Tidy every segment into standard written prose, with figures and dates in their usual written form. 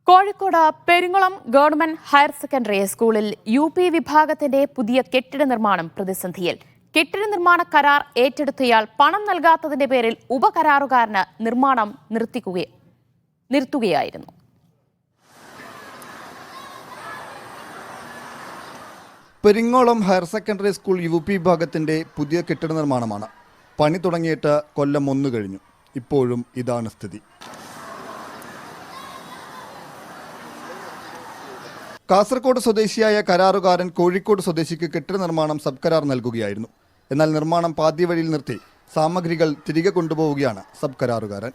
Kozhikode Peringalam government higher secondary സ്കൂളിൽ UP വിഭാഗത്തിന്റെ പുതിയ കെട്ടിട നിർമ്മാണം പ്രതിസന്ധിയിൽ. കെട്ടിട നിർമ്മാണ കരാർ ഏറ്റെടുത്തയാൾ പണം നൽകാത്തതിന്റെ പേരിൽ ഉപകരാറുകാരന് നിർമ്മാണം നിർത്തുകയായിരുന്നു. Peringolam higher secondary school UP വിഭാഗത്തിന്റെ പുതിയ കെട്ടിട നിർമ്മാണമാണ്. പണി തുടങ്ങിയിട്ട് കൊല്ലം 1 കഴിഞ്ഞു. ഇപ്പോഴും ഇതാണ് സ്ഥിതി. കാസർഗോഡ് സ്വദേശിയായ കരാറുകാരൻ കോഴിക്കോട് സ്വദേശിക്ക് കെട്ടിട നിർമ്മാണം സബ് കരാർ നൽകുകയായിരുന്നു. എന്നാൽ നിർമ്മാണം പാതി വഴിയിൽ നിർത്തി സാമഗ്രികൾ തിരികെ കൊണ്ടുപോവുകയാണ് സബ് കരാറുകാരൻ.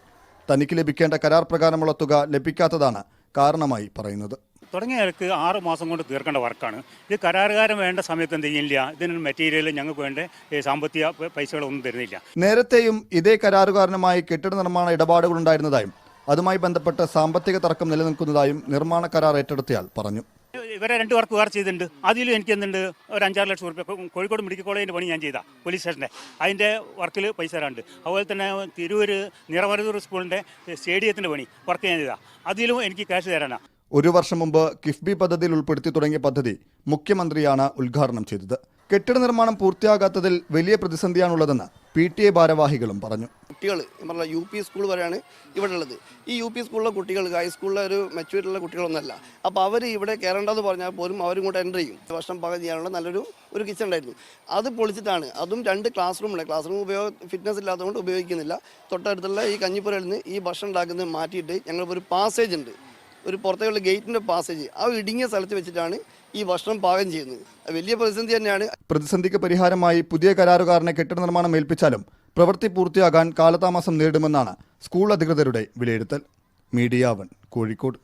തനിക്ക് ലഭിക്കേണ്ട കരാർ പ്രകാരമുള്ള തുക ലഭിക്കാത്തതാണ് കാരണമായി പറയുന്നത്. തുടങ്ങിയവർക്ക് 6 മാസം കൊണ്ട് തീർക്കേണ്ട വർക്കാണ്. ഇത് കരാറുകാരൻ വേണ്ട സമയത്ത് എന്ത് ചെയ്യില്ല. ഇതിന് മെറ്റീരിയൽ ഞങ്ങൾക്ക് വേണ്ട സാമ്പത്തിക പൈസകളൊന്നും തരുന്നില്ല. നേരത്തെയും ഇതേ കരാറുകാരനുമായി കെട്ടിട നിർമ്മാണ ഇടപാടുകൾ ഉണ്ടായിരുന്നതായും അതുമായി ബന്ധപ്പെട്ട് സാമ്പത്തിക തർക്കം നിലനിൽക്കുന്നതായും നിർമ്മാണ കരാർ ഏറ്റെടുത്തയാൾ പറഞ്ഞു. ഇവരെ 2 വർക്ക് വേറെ ചെയ്തിട്ടുണ്ട്. അതിലും എനിക്ക് എന്തുണ്ട് ഒരു 5-6 ലക്ഷം രൂപ കോഴിക്കോട് മെഡിക്കൽ കോളേജിൻ്റെ പണി ഞാൻ ചെയ്ത പോലീസ് സ്റ്റേഷൻ്റെ അതിൻ്റെ വർക്കിൽ പൈസ തരാണ്ട്. അതുപോലെ തന്നെ തിരൂർ നിറമരുതൂർ സ്കൂളിൻ്റെ സ്റ്റേഡിയത്തിൻ്റെ പണി വർക്ക് ഞാൻ ചെയ്ത അതിലും എനിക്ക് ക്യാഷ് തരാനാണ്. 1 വർഷം മുമ്പ് കിഫ്ബി പദ്ധതിയിൽ ഉൾപ്പെടുത്തി തുടങ്ങിയ പദ്ധതി മുഖ്യമന്ത്രിയാണ് ഉദ്ഘാടനം ചെയ്തത്. കെട്ടിട നിർമ്മാണം പൂർത്തിയാകാത്തതിൽ വലിയ പ്രതിസന്ധിയാണുള്ളതെന്ന് PTA ഭാരവാഹികളും പറഞ്ഞു. കുട്ടികൾ UP സ്കൂൾ വരെയാണ് ഇവിടെ ഉള്ളത്. ഈ UP സ്കൂളിലെ കുട്ടികൾ ഹൈസ്കൂളിലെ ഒരു മെച്യൂരിറ്റിയുള്ള കുട്ടികളൊന്നുമല്ല. അപ്പോൾ അവർ ഇവിടെ കയറേണ്ടതെന്ന് പറഞ്ഞാൽ പോലും അവരും ഇങ്ങോട്ട് എൻ്റർ ചെയ്യും. വർഷം പാകം ചെയ്യാനുള്ള നല്ലൊരു കിച്ചൺ ഉണ്ടായിരുന്നു. അത് പൊളിച്ചിട്ടാണ്. അതും 2 ക്ലാസ് റൂം ഫിറ്റ്നസ് ഇല്ലാത്തതുകൊണ്ട് ഉപയോഗിക്കുന്നില്ല. തൊട്ടടുത്തുള്ള ഈ കഞ്ഞിപ്പുരയിൽ നിന്ന് ഈ ഭക്ഷണം ഉണ്ടാക്കുന്നത് മാറ്റിയിട്ട് ഞങ്ങൾക്കൊരു പാസേജ് ഉണ്ട്, ഒരു പുറത്തേക്കുള്ള ഗേറ്റിൻ്റെ പാസേജ്. ആ ഇടുങ്ങിയ സ്ഥലത്ത് വെച്ചിട്ടാണ് ഈ ഭക്ഷണം പാകം ചെയ്യുന്നത്. വലിയ പ്രതിസന്ധി തന്നെയാണ്. പ്രതിസന്ധിക്ക് പരിഹാരമായി പുതിയ കരാറുകാരനെ കെട്ടിട നിർമ്മാണം ഏൽപ്പിച്ചാലും പ്രവൃത്തി പൂർത്തിയാകാൻ കാലതാമസം നേരിടുമെന്നാണ് സ്കൂൾ അധികൃതരുടെ വിലയിരുത്തൽ. മീഡിയ 1 കോഴിക്കോട്.